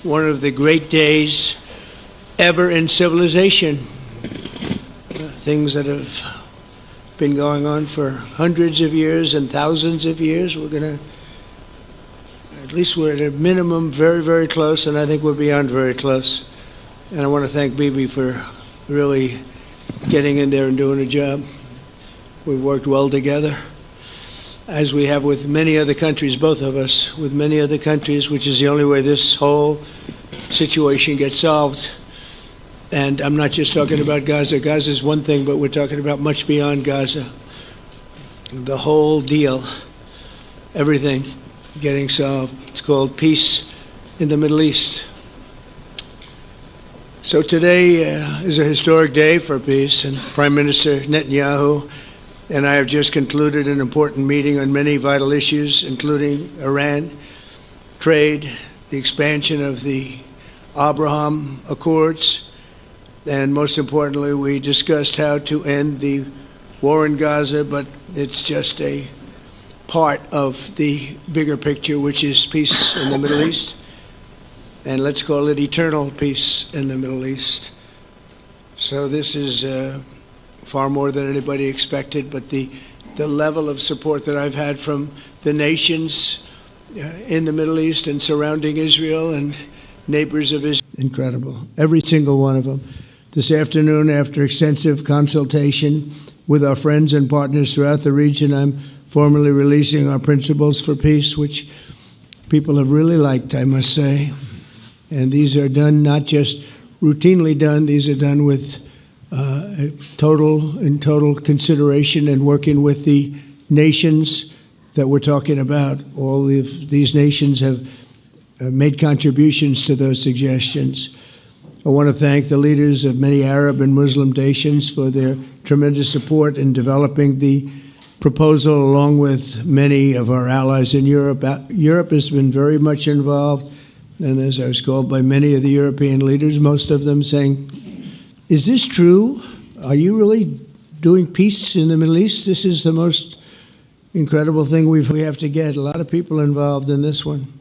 one of the great days ever in civilization. Things that have been going on for hundreds of years and thousands of years. At least we're at a minimum very, very close, and I think we're beyond very close. And I want to thank Bibi for really getting in there and doing a job. We've worked well together, as we have with many other countries, both of us, with many other countries, which is the only way this whole situation gets solved. And I'm not just talking about Gaza. Gaza is one thing, but we're talking about much beyond Gaza. The whole deal, everything getting solved. It's called peace in the Middle East. So today is a historic day for peace, and Prime Minister Netanyahu and I have just concluded an important meeting on many vital issues, including Iran, trade, the expansion of the Abraham Accords, and most importantly, we discussed how to end the war in Gaza, but it's just a part of the bigger picture, which is peace in the Middle East, and let's call it eternal peace in the Middle East. So this is far more than anybody expected, but the level of support that I've had from the nations in the Middle East and surrounding Israel and neighbors of Israel, incredible. Every single one of them. This afternoon, after extensive consultation with our friends and partners throughout the region, I'm formally releasing our principles for peace, which people have really liked, I must say. And these are done not just routinely done, these are done with total consideration and working with the nations that we're talking about. All of these nations have made contributions to those suggestions. I want to thank the leaders of many Arab and Muslim nations for their tremendous support in developing the proposal, along with many of our allies in Europe. Europe has been very much involved, and as I was called by many of the European leaders, most of them saying, is this true? Are you really doing peace in the Middle East? This is the most incredible thing we have to get. A lot of people involved in this one.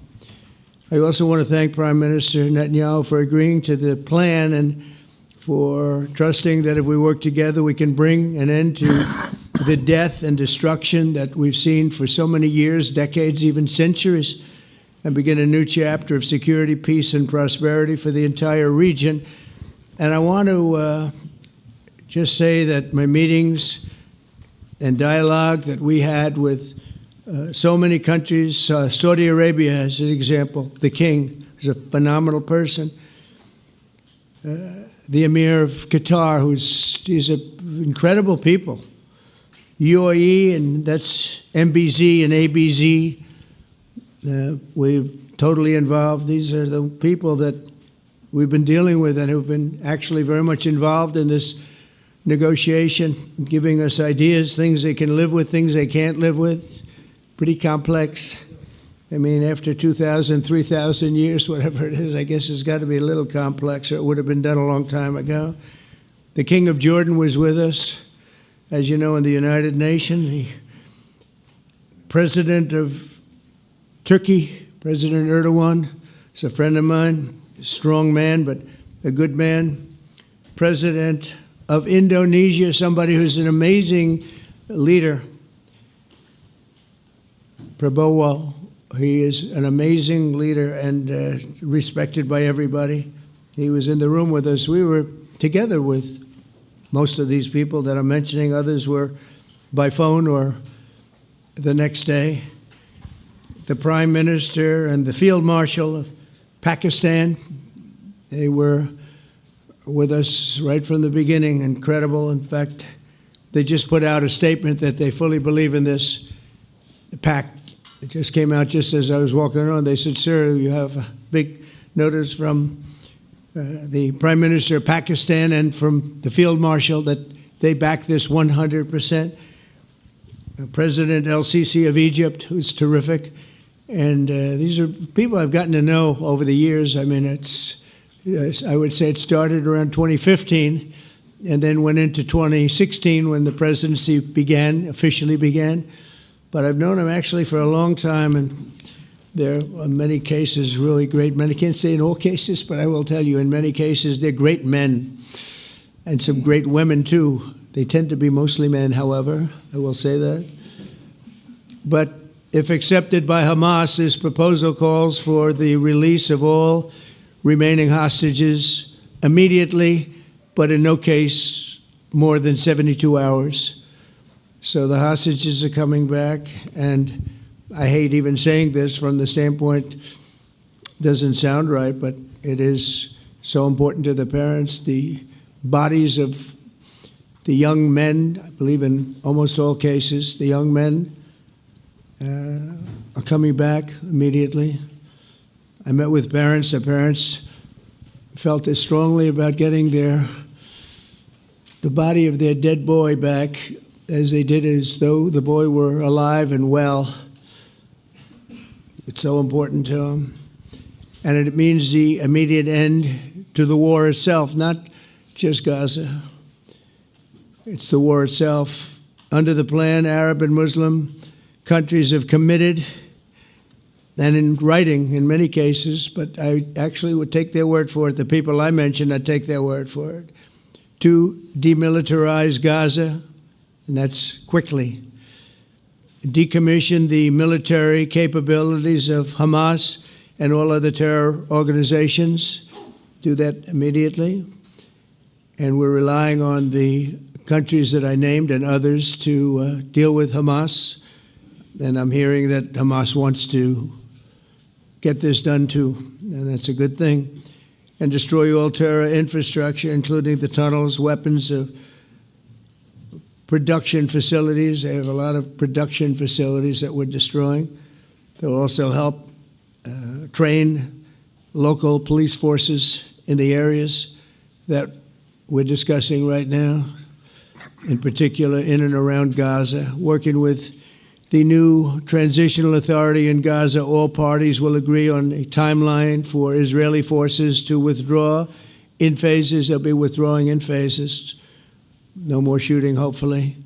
I also want to thank Prime Minister Netanyahu for agreeing to the plan and for trusting that if we work together, we can bring an end to the death and destruction that we've seen for so many years, decades, even centuries, and begin a new chapter of security, peace, and prosperity for the entire region. And I want to just say that my meetings and dialogue that we had with so many countries, Saudi Arabia as an example, the king is a phenomenal person. The Emir of Qatar, he's an incredible people. UAE, and that's MBZ and ABZ. We're totally involved. These are the people that we've been dealing with and who've been actually very much involved in this negotiation, giving us ideas, things they can live with, things they can't live with. Pretty complex. I mean, after 2,000, 3,000 years, whatever it is, I guess it's got to be a little complex, or it would have been done a long time ago. The King of Jordan was with us, as you know, in the United Nations. The President of Turkey, President Erdogan, is a friend of mine, a strong man, but a good man. President of Indonesia, somebody who's an amazing leader. Prabowo, he is an amazing leader and respected by everybody. He was in the room with us. We were together with most of these people that I'm mentioning. Others were by phone or the next day. The Prime Minister and the Field Marshal of Pakistan, they were with us right from the beginning. Incredible. In fact, they just put out a statement that they fully believe in this pact. It just came out just as I was walking around. They said, sir, you have a big notice from the Prime Minister of Pakistan and from the Field Marshal that they back this 100%. President El-Sisi of Egypt, who's terrific. And these are people I've gotten to know over the years. I mean, I would say it started around 2015 and then went into 2016 when the presidency officially began. But I've known him actually for a long time, and There are many cases really great men. I can't say in all cases, but I will tell you in many cases they're great men and some great women too. They tend to be mostly men, however, I will say that. But if accepted by Hamas, this proposal calls for the release of all remaining hostages immediately, but in no case more than 72 hours. So the hostages are coming back, and I hate even saying this from the standpoint, doesn't sound right, but it is so important to the parents. The bodies of the young men, I believe in almost all cases, the young men are coming back immediately. I met with parents. The parents felt as strongly about getting the body of their dead boy back as they did as though the boy were alive and well. It's so important to them. And it means the immediate end to the war itself, not just Gaza. It's the war itself. Under the plan, Arab and Muslim countries have committed, and in writing in many cases, but I actually would take their word for it. The people I mentioned, I'd take their word for it, to demilitarize Gaza, and that's quickly. Decommission the military capabilities of Hamas and all other terror organizations. Do that immediately. And we're relying on the countries that I named and others to deal with Hamas. And I'm hearing that Hamas wants to get this done too, and that's a good thing. And destroy all terror infrastructure, including the tunnels, weapons of production facilities. They have a lot of production facilities that we're destroying. They'll also help train local police forces in the areas that we're discussing right now, in particular in and around Gaza, working with the new transitional authority in Gaza. All parties will agree on a timeline for Israeli forces to withdraw in phases. They'll be withdrawing in phases. No more shooting, hopefully,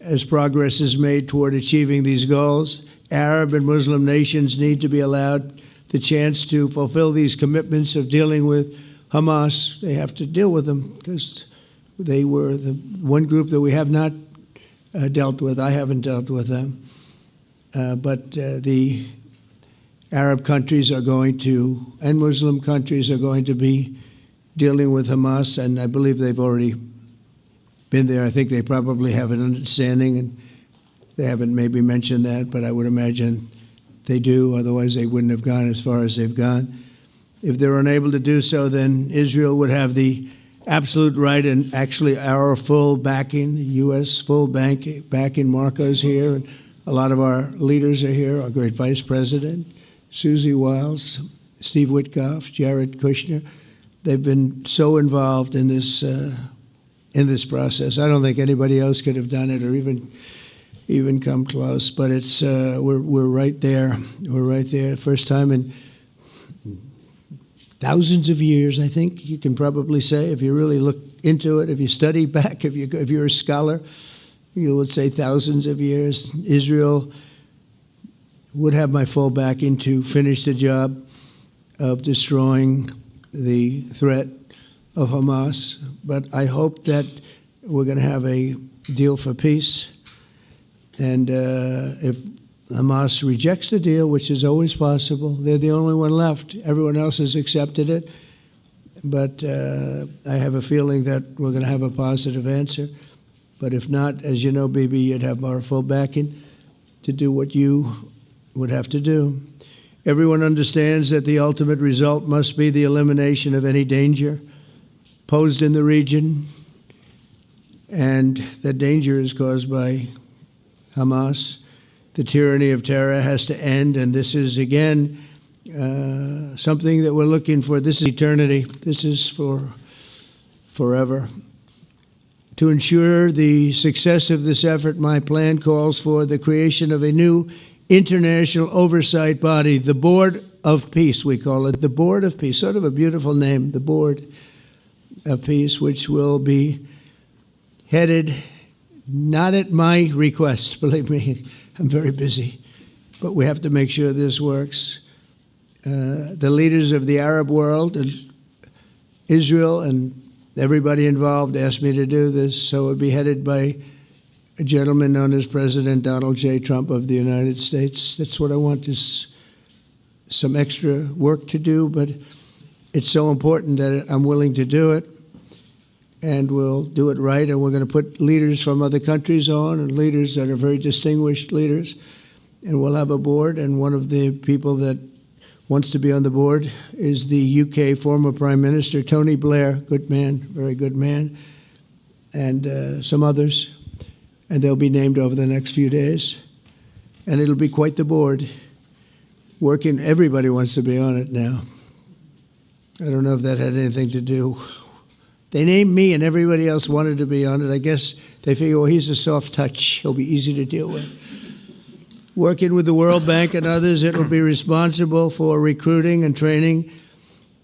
as progress is made toward achieving these goals. Arab and Muslim nations need to be allowed the chance to fulfill these commitments of dealing with Hamas. They have to deal with them because they were the one group that we have not dealt with. I haven't dealt with them. But the Arab countries are going to, and Muslim countries are going to be dealing with Hamas, and I believe they've already been there. I think they probably have an understanding, and they haven't maybe mentioned that, but I would imagine they do, otherwise they wouldn't have gone as far as they've gone. If they're unable to do so, then Israel would have the absolute right, and actually our full backing, the U.S. full backing. Marco's here, and a lot of our leaders are here, our great Vice President, Susie Wiles, Steve Witkoff, Jared Kushner. They've been so involved in this process. I don't think anybody else could have done it or even come close, but it's we're right there. We're right there. First time in thousands of years, I think you can probably say, if you really look into it, if you study back, if you're a scholar, you would say thousands of years. Israel would have my full backing to finish the job of destroying the threat of Hamas. But I hope that we're going to have a deal for peace. And if Hamas rejects the deal, which is always possible, they're the only one left. Everyone else has accepted it. But I have a feeling that we're going to have a positive answer. But if not, as you know, Bibi, you'd have our full backing to do what you would have to do. Everyone understands that the ultimate result must be the elimination of any danger posed in the region, and that danger is caused by Hamas. The tyranny of terror has to end, and this is, again, something that we're looking for. This is eternity. This is for forever. To ensure the success of this effort, my plan calls for the creation of a new international oversight body, the Board of Peace, we call it, the Board of Peace, sort of a beautiful name, the Board of Peace, which will be headed, not at my request, believe me, I'm very busy, but we have to make sure this works, the leaders of the Arab world and Israel and everybody involved asked me to do this, so it would be headed by a gentleman known as President Donald J. Trump of the United States. That's what I want, is some extra work to do, but it's so important that I'm willing to do it, and we'll do it right, and we're going to put leaders from other countries on, and leaders that are very distinguished leaders, and we'll have a board, and one of the people that wants to be on the board is the UK former Prime Minister, Tony Blair, good man, very good man, and some others, and they'll be named over the next few days, and it'll be quite the board. Working, everybody wants to be on it now. I don't know if that had anything to do. They named me and everybody else wanted to be on it. I guess they figure, well, he's a soft touch. He'll be easy to deal with. Working with the World Bank and others, it will be responsible for recruiting and training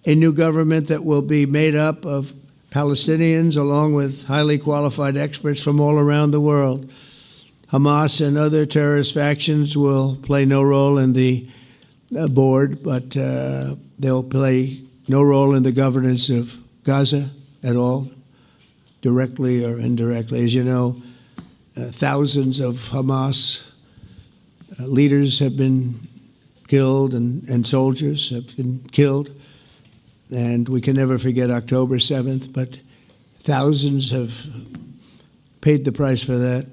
a new government that will be made up of Palestinians along with highly qualified experts from all around the world. Hamas and other terrorist factions will play no role in the board, but they'll play no role in the governance of Gaza at all, directly or indirectly. As you know, thousands of Hamas leaders have been killed and soldiers have been killed. And we can never forget October 7th, but thousands have paid the price for that.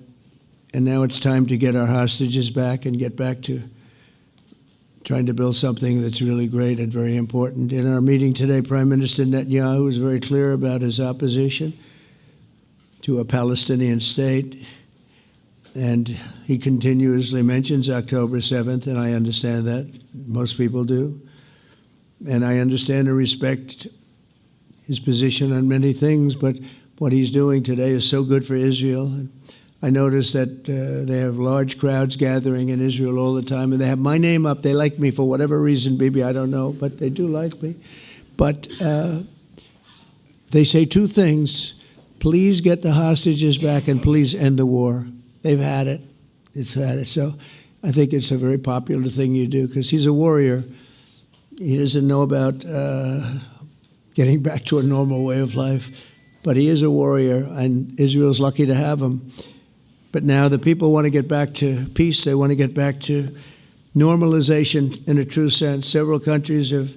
And now it's time to get our hostages back and get back to trying to build something that's really great and very important. In our meeting today, Prime Minister Netanyahu was very clear about his opposition to a Palestinian state. And he continuously mentions October 7th, and I understand that. Most people do. And I understand and respect his position on many things, but what he's doing today is so good for Israel. I notice that they have large crowds gathering in Israel all the time, and they have my name up. They like me for whatever reason, maybe I don't know, but they do like me. But they say two things: please get the hostages back, and please end the war. They've had it. It's had it. So I think it's a very popular thing you do, because he's a warrior. He doesn't know about getting back to a normal way of life, but he is a warrior, and Israel's lucky to have him. But now the people want to get back to peace. They want to get back to normalization in a true sense. Several countries have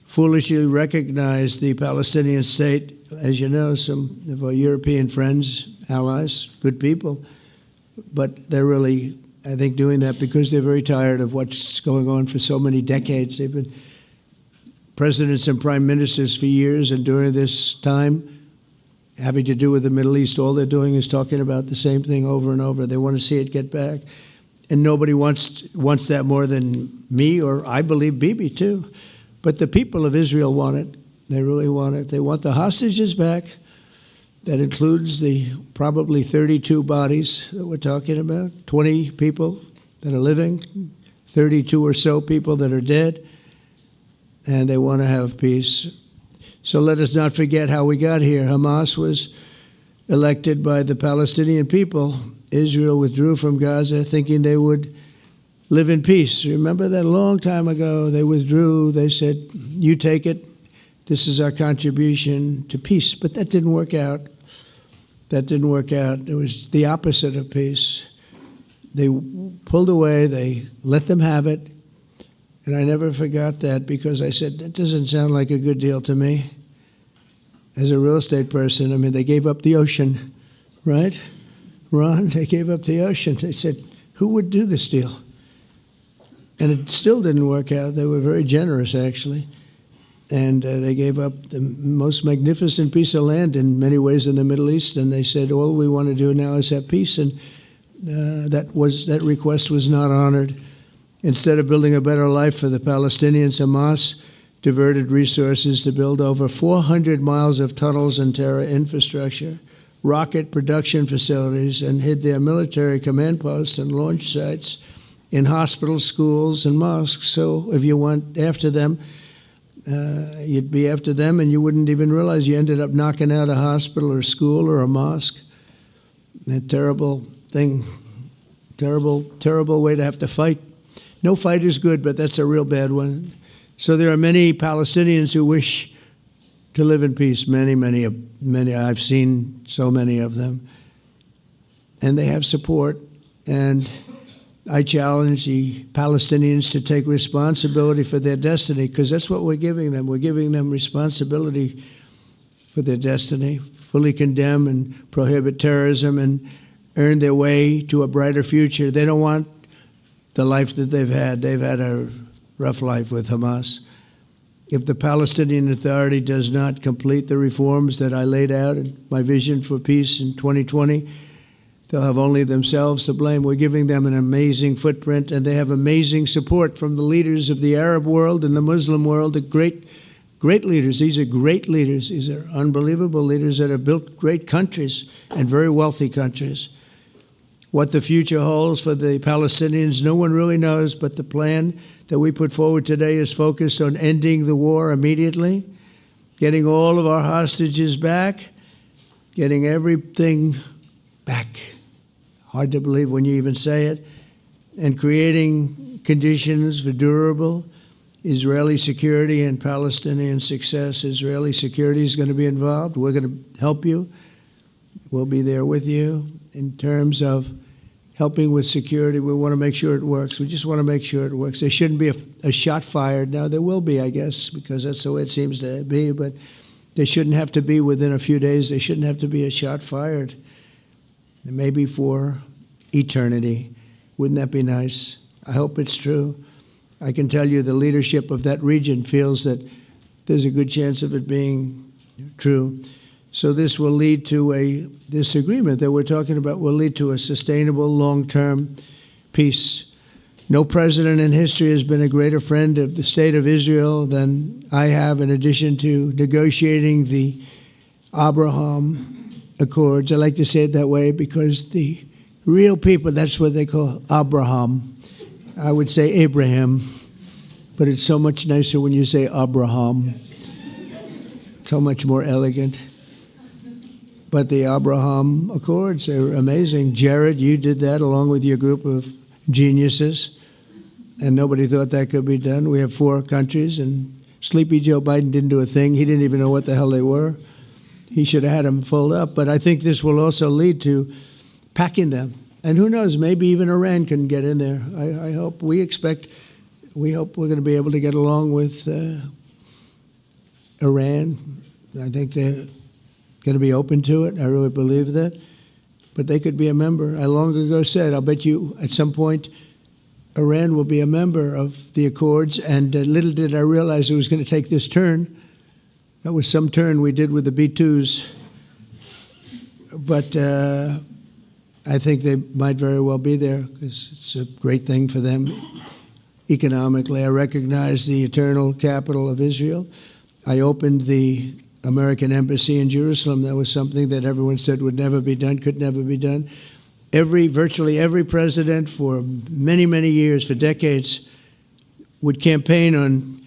foolishly recognized the Palestinian state. As you know, some of our European friends, allies, good people, but they're really, I think, doing that because they're very tired of what's going on for so many decades. They've been presidents and prime ministers for years, and during this time, having to do with the Middle East, all they're doing is talking about the same thing over and over. They want to see it get back. And nobody wants that more than me, or I believe Bibi too. But the people of Israel want it. They really want it. They want the hostages back. That includes the probably 32 bodies that we're talking about, 20 people that are living, 32 or so people that are dead, and they want to have peace. So let us not forget how we got here. Hamas was elected by the Palestinian people. Israel withdrew from Gaza thinking they would live in peace. Remember that a long time ago? They withdrew. They said, you take it. This is our contribution to peace. But that didn't work out. That didn't work out. It was the opposite of peace. They pulled away. They let them have it. And I never forgot that, because I said, that doesn't sound like a good deal to me. As a real estate person, I mean, they gave up the ocean, right? Ron, they gave up the ocean. They said, who would do this deal? And it still didn't work out. They were very generous, actually. And they gave up the most magnificent piece of land in many ways in the Middle East. And they said, all we want to do now is have peace. And that request was not honored. Instead of building a better life for the Palestinians, Hamas diverted resources to build over 400 miles of tunnels and terror infrastructure, rocket production facilities, and hid their military command posts and launch sites in hospitals, schools, and mosques. So if you went after them, you'd be after them, and you wouldn't even realize you ended up knocking out a hospital or school or a mosque. A terrible thing, terrible, terrible way to have to fight. No fight is good, but that's a real bad one. So there are many Palestinians who wish to live in peace. Many. I've seen so many of them. And they have support. And I challenge the Palestinians to take responsibility for their destiny, because that's what we're giving them. We're giving them responsibility for their destiny, fully condemn and prohibit terrorism and earn their way to a brighter future. They don't want the life that they've had. They've had a rough life with Hamas. If the Palestinian Authority does not complete the reforms that I laid out in my vision for peace in 2020, they'll have only themselves to blame. We're giving them an amazing footprint, and they have amazing support from the leaders of the Arab world and the Muslim world, the great leaders. These are great leaders. These are unbelievable leaders that have built great countries and very wealthy countries. What the future holds for the Palestinians, no one really knows, but the plan that we put forward today is focused on ending the war immediately, getting all of our hostages back, getting everything back. Hard to believe when you even say it, and creating conditions for durable Israeli security and Palestinian success. Israeli security is going to be involved. We're going to help you. We'll be there with you in terms of helping with security. We want to make sure it works. We just want to make sure it works. There shouldn't be a shot fired. Now, there will be, I guess, because that's the way it seems to be, but there shouldn't have to be within a few days. There shouldn't have to be a shot fired. And maybe for eternity. Wouldn't that be nice? I hope it's true. I can tell you the leadership of that region feels that there's a good chance of it being true. So this will lead to this agreement that we're talking about will lead to a sustainable long-term peace. No president in history has been a greater friend of the state of Israel than I have, in addition to negotiating the Abraham Accords. I like to say it that way because the real people, that's what they call Abraham. I would say Abraham, but it's so much nicer when you say Abraham. So much more elegant. But the Abraham Accords, they're amazing. Jared, you did that along with your group of geniuses, and nobody thought that could be done. We have 4 countries, and Sleepy Joe Biden didn't do a thing. He didn't even know what the hell they were. He should have had them filled up. But I think this will also lead to packing them. And who knows, maybe even Iran can get in there. I hope, we hope we're going to be able to get along with Iran. I think they're going to be open to it. I really believe that. But they could be a member. I long ago said, I'll bet you at some point Iran will be a member of the Accords. And little did I realize it was going to take this turn. That was some turn we did with the B-2s. But I think they might very well be there because it's a great thing for them economically. I recognize the eternal capital of Israel. I opened the American embassy in Jerusalem. That was something that everyone said would never be done, could never be done. Virtually every president for many, many years, for decades, would campaign on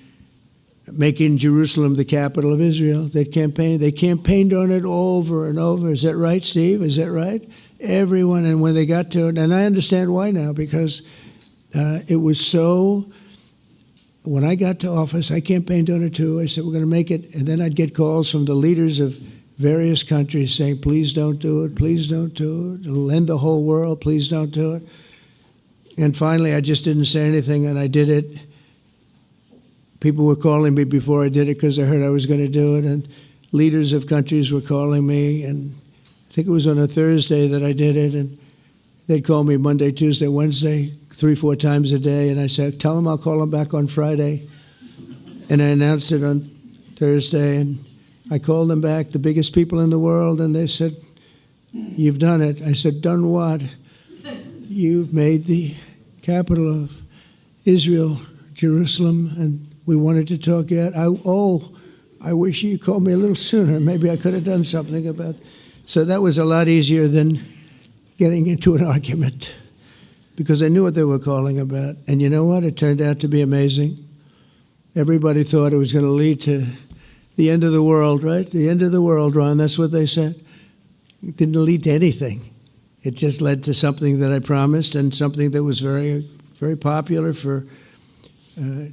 making Jerusalem the capital of Israel. They campaigned on it over and over. Is that right, Steve? Is that right? Everyone, and when they got to it, and I understand why now, because it was so. When I got to office, I campaigned on it too. I said, we're going to make it. And then I'd get calls from the leaders of various countries saying, please don't do it, please don't do it. It'll end the whole world, please don't do it. And finally, I just didn't say anything, and I did it. People were calling me before I did it because I heard I was going to do it, and leaders of countries were calling me, and I think it was on a Thursday that I did it, and they'd call me Monday, Tuesday, Wednesday, 3-4 times a day, and I said, tell them I'll call them back on Friday. And I announced it on Thursday, and I called them back, the biggest people in the world, and they said, you've done it. I said, done what? You've made the capital of Israel, Jerusalem, and we wanted to talk yet. I wish you called me a little sooner. Maybe I could have done something about it. So that was a lot easier than getting into an argument, because I knew what they were calling about. And you know what? It turned out to be amazing. Everybody thought it was going to lead to the end of the world, right? The end of the world, Ron, that's what they said. It didn't lead to anything. It just led to something that I promised, and something that was very, very popular for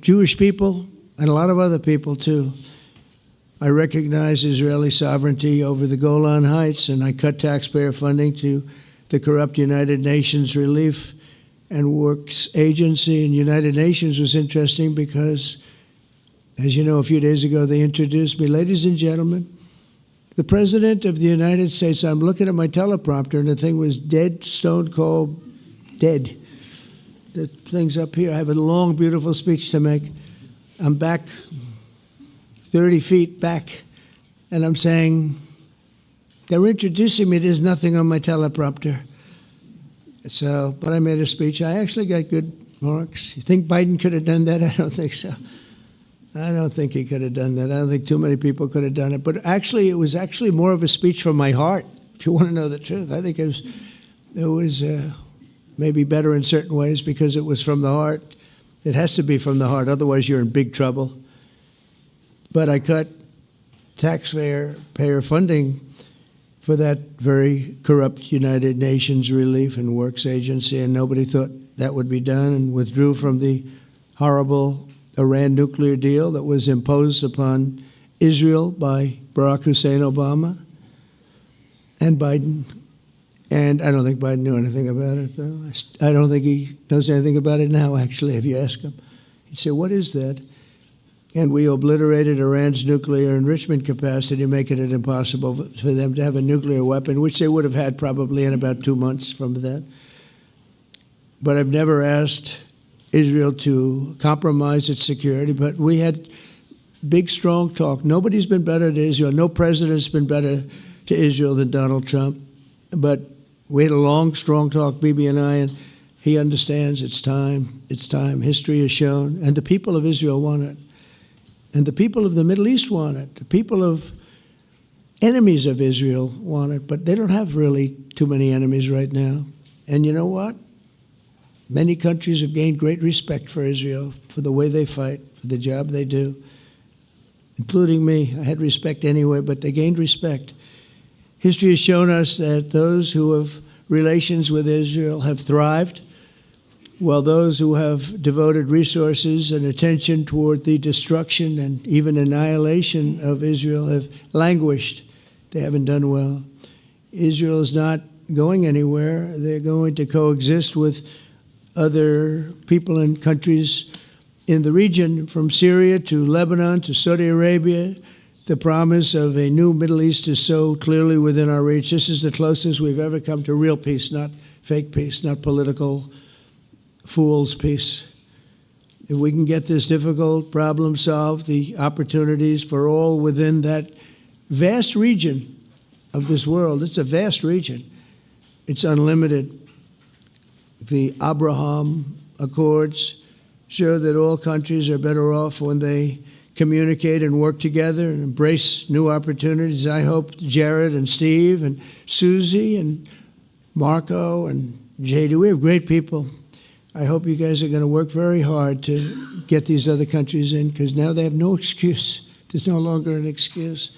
Jewish people, and a lot of other people too. I recognize Israeli sovereignty over the Golan Heights, and I cut taxpayer funding to the corrupt United Nations Relief and Works Agency. And United Nations was interesting because, as you know, a few days ago they introduced me. Ladies and gentlemen, the President of the United States. I'm looking at my teleprompter, and the thing was dead, stone cold, dead. The thing's up here. I have a long, beautiful speech to make. I'm back 30 feet back, and I'm saying, they're introducing me. There's nothing on my teleprompter. So, but I made a speech. I actually got good marks. You think Biden could have done that? I don't think so. I don't think he could have done that. I don't think too many people could have done it. But actually, it was actually more of a speech from my heart, if you want to know the truth. I think it was maybe better in certain ways because it was from the heart. It has to be from the heart. Otherwise, you're in big trouble. But I cut taxpayer funding for that very corrupt United Nations Relief and Works Agency, and nobody thought that would be done, and withdrew from the horrible Iran nuclear deal that was imposed upon Israel by Barack Hussein Obama and Biden. And I don't think Biden knew anything about it, though. I don't think he knows anything about it now, actually, if you ask him. He'd say, what is that? And we obliterated Iran's nuclear enrichment capacity, making it impossible for them to have a nuclear weapon, which they would have had probably in about 2 months from that. But I've never asked Israel to compromise its security, but we had big, strong talk. Nobody's been better to Israel. No president's been better to Israel than Donald Trump. But we had a long, strong talk, Bibi and I, and he understands it's time. It's time. History has shown. And the people of Israel want it. And the people of the Middle East want it. The people of enemies of Israel want it. But they don't have really too many enemies right now. And you know what? Many countries have gained great respect for Israel, for the way they fight, for the job they do, including me. I had respect anyway, but they gained respect. History has shown us that those who have relations with Israel have thrived, while those who have devoted resources and attention toward the destruction and even annihilation of Israel have languished. They haven't done well. Israel is not going anywhere. They're going to coexist with other people and countries in the region, from Syria to Lebanon to Saudi Arabia. The promise of a new Middle East is so clearly within our reach. This is the closest we've ever come to real peace, not fake peace, not political fool's peace. If we can get this difficult problem solved, the opportunities for all within that vast region of this world, it's a vast region, it's unlimited. The Abraham Accords show that all countries are better off when they communicate and work together and embrace new opportunities. I hope Jared and Steve and Susie and Marco and JD, we have great people. I hope you guys are going to work very hard to get these other countries in, because now they have no excuse. There's no longer an excuse.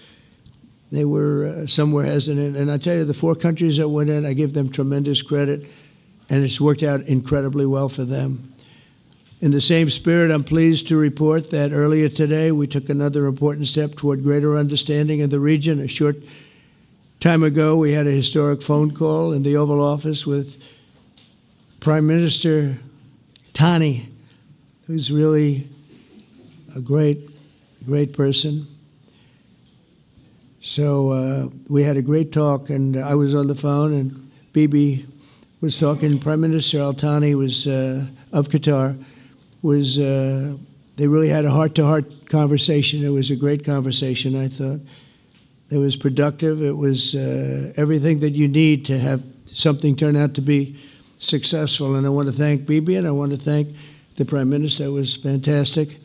They were somewhere hesitant. And I tell you, the 4 countries that went in, I give them tremendous credit, and it's worked out incredibly well for them. In the same spirit, I'm pleased to report that earlier today, we took another important step toward greater understanding in the region. A short time ago, we had a historic phone call in the Oval Office with Prime Minister Tani, who's really a great person. So we had a great talk, and I was on the phone, and Bibi was talking. Prime Minister Al-Thani was of Qatar. They really had a heart-to-heart conversation. It was a great conversation, I thought. It was productive. It was everything that you need to have something turn out to be successful. And I want to thank Bibi, and I want to thank the Prime Minister. It was fantastic.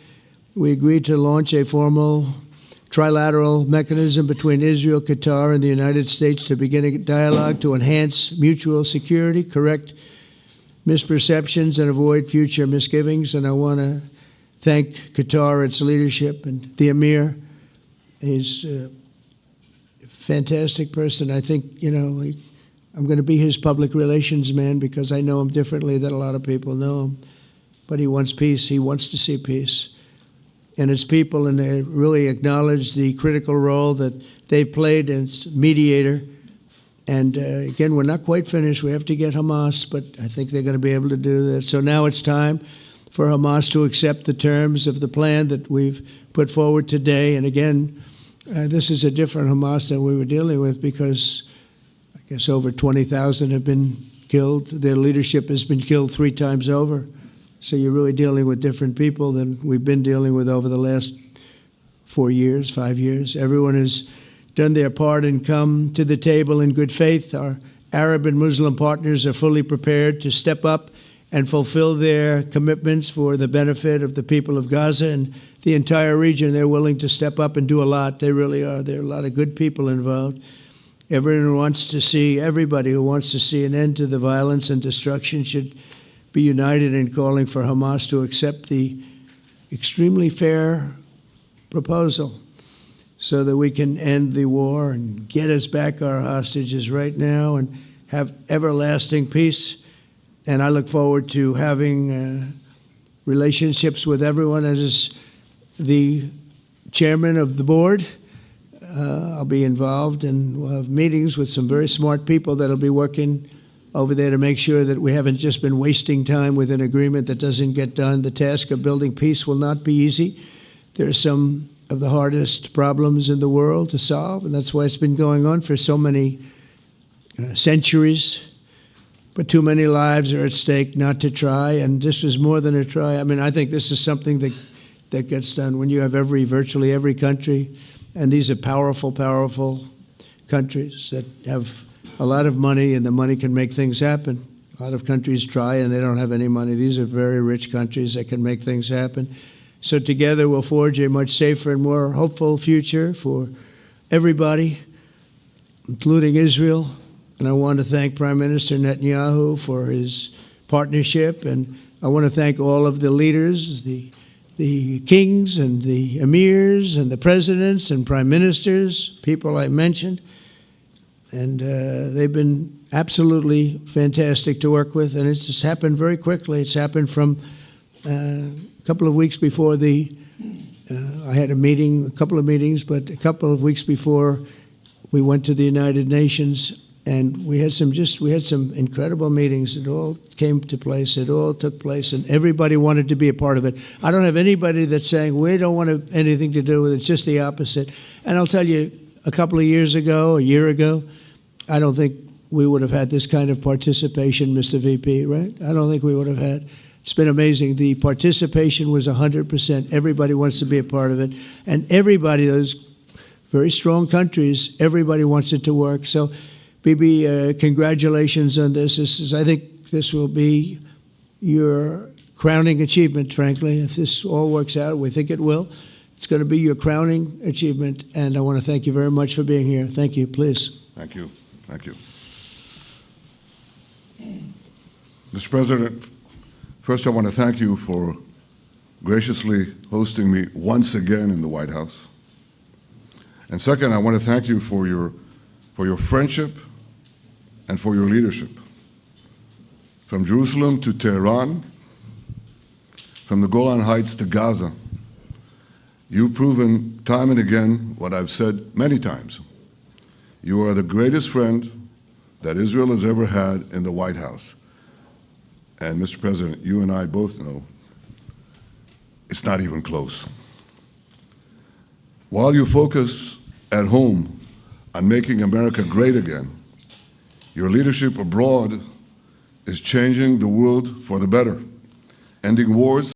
We agreed to launch a formal trilateral mechanism between Israel, Qatar, and the United States to begin a dialogue to enhance mutual security, correct misperceptions, and avoid future misgivings. And I want to thank Qatar, its leadership, and the Emir. He's a fantastic person. I think, I'm going to be his public relations man, because I know him differently than a lot of people know him. But he wants peace. He wants to see peace. and its people, and they really acknowledge the critical role that they've played as mediator. And again, we're not quite finished. We have to get Hamas, but I think they're going to be able to do that. So now it's time for Hamas to accept the terms of the plan that we've put forward today. And again, this is a different Hamas than we were dealing with, because I guess over 20,000 have been killed. Their leadership has been killed 3 times over. So you're really dealing with different people than we've been dealing with over the last 4 years, 5 years. Everyone has done their part and come to the table in good faith. Our Arab and Muslim partners are fully prepared to step up and fulfill their commitments for the benefit of the people of Gaza and the entire region. They're willing to step up and do a lot. They really are. There are a lot of good people involved. Everybody who wants to see an end to the violence and destruction should be united in calling for Hamas to accept the extremely fair proposal, so that we can end the war and get us back our hostages right now and have everlasting peace. And I look forward to having relationships with everyone. As the chairman of the board, I'll be involved, and we'll have meetings with some very smart people that'll be working over there to make sure that we haven't just been wasting time with an agreement that doesn't get done. The task of building peace will not be easy. There are some of the hardest problems in the world to solve, and that's why it's been going on for so many centuries. But too many lives are at stake not to try, and this is more than a try. I mean, I think this is something that gets done when you have virtually every country, and these are powerful, powerful countries that have a lot of money, and the money can make things happen. A lot of countries try, and they don't have any money. These are very rich countries that can make things happen. So together we'll forge a much safer and more hopeful future for everybody, including Israel. And I want to thank Prime Minister Netanyahu for his partnership. And I want to thank all of the leaders, the kings and the emirs and the presidents and prime ministers, people I mentioned. And they've been absolutely fantastic to work with. And it's just happened very quickly. It's happened from a couple of weeks before I had a couple of meetings, but a couple of weeks before we went to the United Nations, and we had some incredible meetings. It all came to place. It all took place, and everybody wanted to be a part of it. I don't have anybody that's saying we don't want anything to do with it. It's just the opposite. And I'll tell you, a couple of years ago, a year ago, I don't think we would have had this kind of participation, Mr. VP, right? I don't think we would have had. It's been amazing. The participation was 100%. Everybody wants to be a part of it. And everybody, those very strong countries, everybody wants it to work. So, Bibi, congratulations on this. I think this will be your crowning achievement, frankly. If this all works out, we think it will. It's going to be your crowning achievement. And I want to thank you very much for being here. Thank you. Please. Thank you. Thank you. Mr. President, first, I want to thank you for graciously hosting me once again in the White House. And second, I want to thank you for your friendship and for your leadership. From Jerusalem to Tehran, from the Golan Heights to Gaza, you've proven time and again what I've said many times. You are the greatest friend that Israel has ever had in the White House. And Mr. President, you and I both know it's not even close. While you focus at home on making America great again, your leadership abroad is changing the world for the better, ending wars,